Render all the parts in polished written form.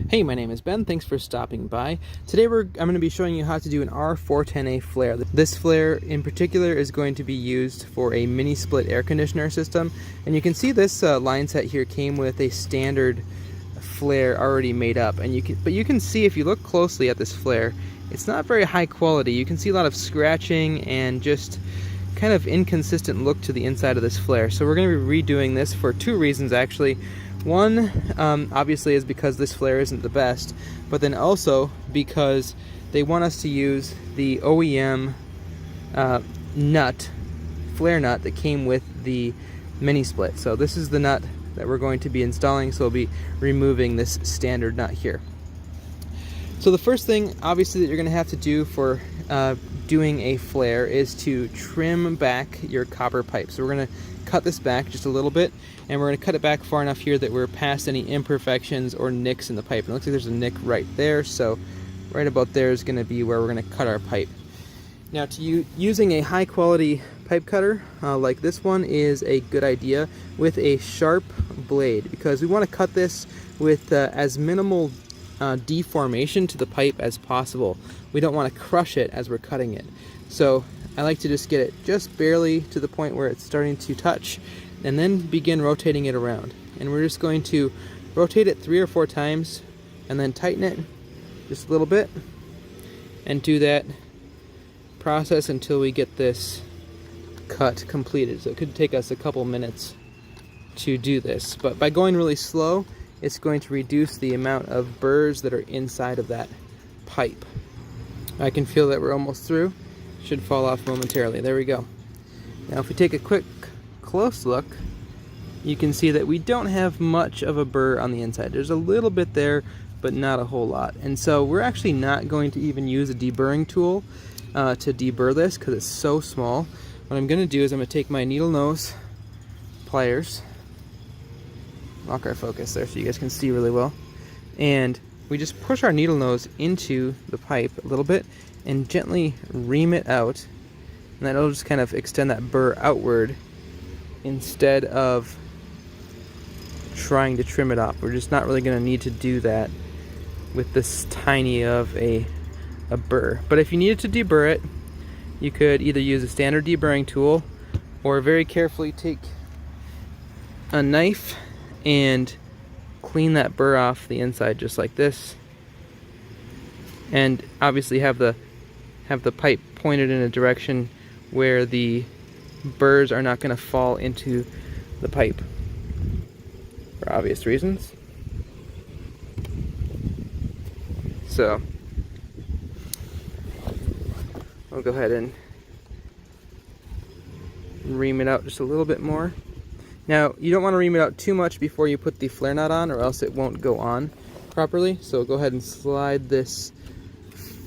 Hey, my name is Ben. Thanks for stopping by. Today I'm going to be showing you how to do an R410A flare. This flare in particular is going to be used for a mini split air conditioner system. And you can see this line set here came with a standard flare already made up. And you can see if you look closely at this flare, it's not very high quality. You can see a lot of scratching and just kind of inconsistent look to the inside of this flare. So we're going to be redoing this for two reasons actually. One, obviously, is because this flare isn't the best, but then also because they want us to use the OEM flare nut that came with the mini split. So this is the nut that we're going to be installing, so we'll be removing this standard nut here. So the first thing, obviously, that you're going to have to do for doing a flare is to trim back your copper pipe. So we're going to cut this back just a little bit, and we're going to cut it back far enough here that we're past any imperfections or nicks in the pipe. And it looks like there's a nick right there, so right about there is going to be where we're going to cut our pipe. Now, using a high quality pipe cutter like this one is a good idea with a sharp blade, because we want to cut this with as minimal deformation to the pipe as possible. We don't want to crush it as we're cutting it. So I like to just get it just barely to the point where it's starting to touch, and then begin rotating it around. And we're just going to rotate it 3 or 4 times and then tighten it just a little bit, and do that process until we get this cut completed. So it could take us a couple minutes to do this, but by going really slow, it's going to reduce the amount of burrs that are inside of that pipe. I can feel that we're almost through. Should fall off momentarily. There we go. Now if we take a quick close look, you can see that we don't have much of a burr on the inside. There's a little bit there, but not a whole lot. And so we're actually not going to even use a deburring tool to deburr this, because it's so small. What I'm going to do is I'm going to take my needle nose pliers, lock our focus there so you guys can see really well, and we just push our needle nose into the pipe a little bit and gently ream it out, and that'll just kind of extend that burr outward instead of trying to trim it off. We're just not really going to need to do that with this tiny of a burr. But if you needed to deburr it, you could either use a standard deburring tool or very carefully take a knife and clean that burr off the inside just like this, and obviously have the pipe pointed in a direction where the burrs are not going to fall into the pipe for obvious reasons. So I'll go ahead and ream it out just a little bit more. Now, you don't want to ream it out too much before you put the flare nut on, or else it won't go on properly. So go ahead and slide this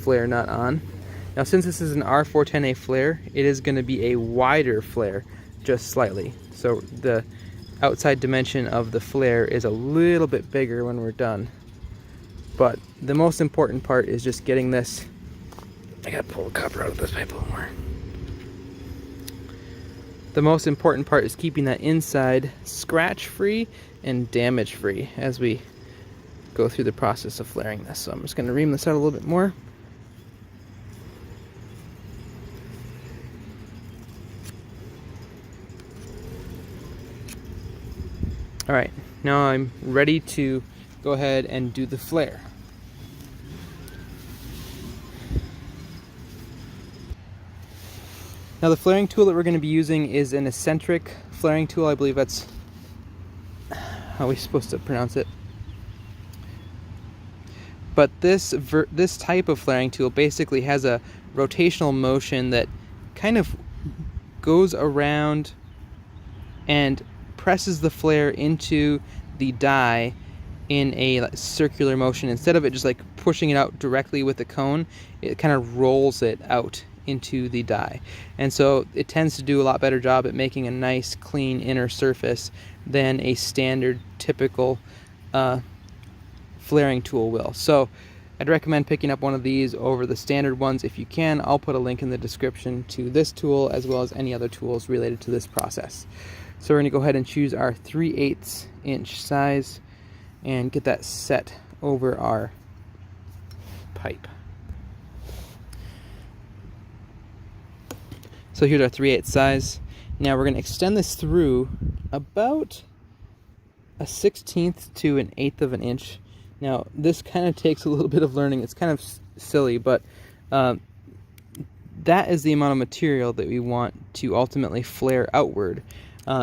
flare nut on. Now, since this is an R410A flare, it is going to be a wider flare, just slightly. So the outside dimension of the flare is a little bit bigger when we're done. But the most important part is just getting this. I gotta pull the copper out of this pipe a little more. The most important part is keeping that inside scratch-free and damage-free as we go through the process of flaring this. So I'm just going to ream this out a little bit more. Alright, now I'm ready to go ahead and do the flare. Now the flaring tool that we're going to be using is an eccentric flaring tool. I believe that's how we're supposed to pronounce it. But this type of flaring tool basically has a rotational motion that kind of goes around and presses the flare into the die in a circular motion. Instead of it just like pushing it out directly with the cone, it kind of rolls it out into the die. And so it tends to do a lot better job at making a nice clean inner surface than a standard typical flaring tool will. So I'd recommend picking up one of these over the standard ones if you can. I'll put a link in the description to this tool as well as any other tools related to this process. So we're going to go ahead and choose our 3/8 inch size and get that set over our pipe. So here's our 3/8 size. Now we're going to extend this through about a 1/16 to an 1/8 of an inch. Now this kind of takes a little bit of learning. It's kind of silly, but that is the amount of material that we want to ultimately flare outward.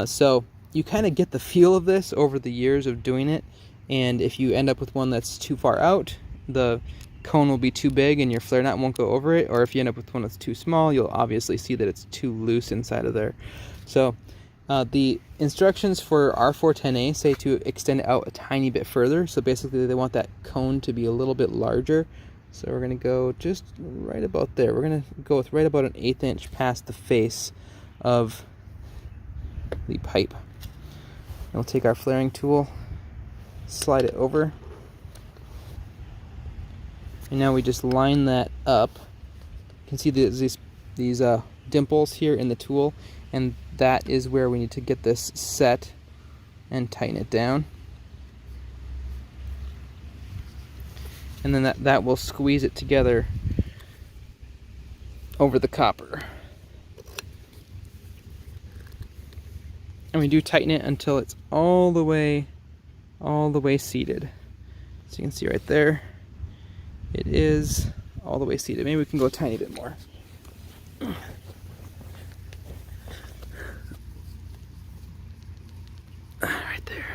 So you kind of get the feel of this over the years of doing it, and if you end up with one that's too far out, the cone will be too big and your flare knot won't go over it, or if you end up with one that's too small, you'll obviously see that it's too loose inside of there. So the instructions for R410A say to extend it out a tiny bit further, so basically they want that cone to be a little bit larger. So we're going to go just right about there. We're going to go with right about an 1/8 inch past the face of the pipe. And we'll take our flaring tool, slide it over, and now we just line that up. You can see these dimples here in the tool, and that is where we need to get this set and tighten it down. And then that will squeeze it together over the copper. And we do tighten it until it's all the way seated. So you can see right there, it is all the way seated. Maybe we can go a tiny bit more. Right there.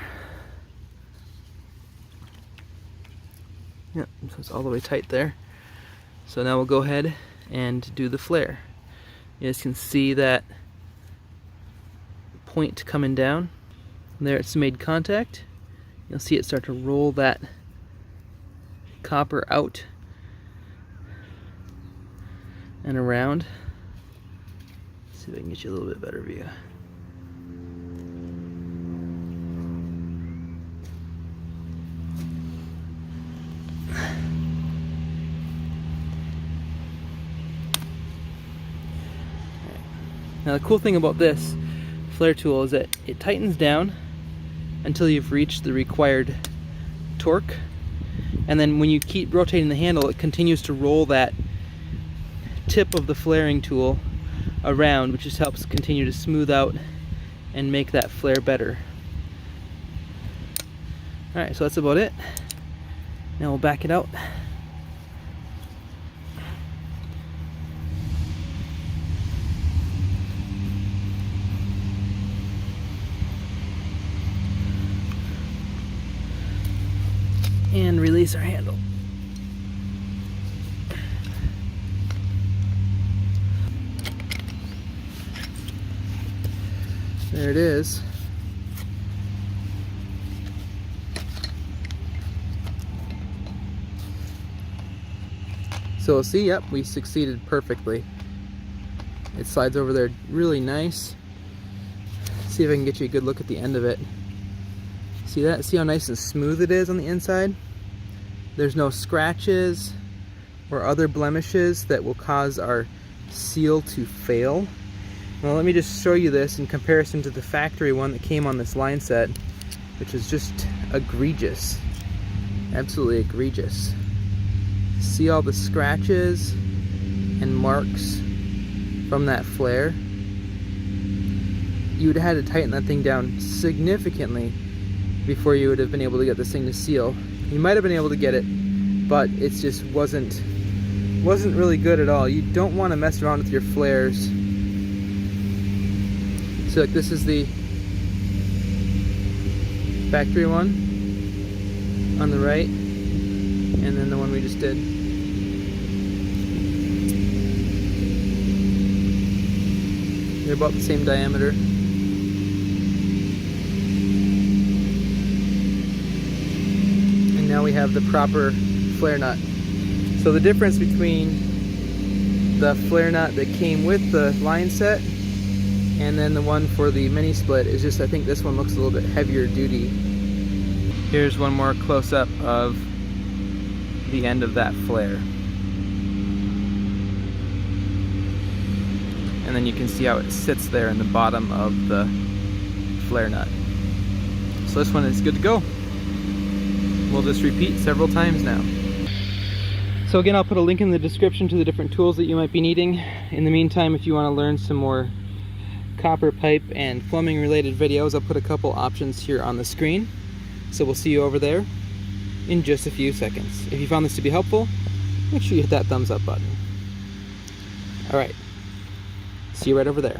Yep, so it's all the way tight there. So now we'll go ahead and do the flare. You guys can see that point coming down. There it's made contact. You'll see it start to roll that copper out and around. Let's see if I can get you a little bit better view. Now the cool thing about this flare tool is that it tightens down until you've reached the required torque, and then when you keep rotating the handle, it continues to roll that tip of the flaring tool around, which just helps continue to smooth out and make that flare better. Alright, so that's about it. Now we'll back it out. And release our handle. There it is. So see, yep, we succeeded perfectly. It slides over there really nice. See if I can get you a good look at the end of it. See that? See how nice and smooth it is on the inside? There's no scratches or other blemishes that will cause our seal to fail. Well, let me just show you this in comparison to the factory one that came on this line set, which is just egregious. Absolutely egregious. See all the scratches and marks from that flare? You would have had to tighten that thing down significantly before you would have been able to get this thing to seal. You might have been able to get it, but it just wasn't really good at all. You don't want to mess around with your flares. So like this is the factory one on the right, and then the one we just did. They're about the same diameter. Now we have the proper flare nut. So the difference between the flare nut that came with the line set and then the one for the mini split is just, I think this one looks a little bit heavier duty. Here's one more close-up of the end of that flare. And then you can see how it sits there in the bottom of the flare nut. So this one is good to go. we'll just repeat several times now. So again, I'll put a link in the description to the different tools that you might be needing. In the meantime, if you want to learn some more copper pipe and plumbing related videos, I'll put a couple options here on the screen. So we'll see you over there in just a few seconds. If you found this to be helpful, make sure you hit that thumbs up button. All right, see you right over there.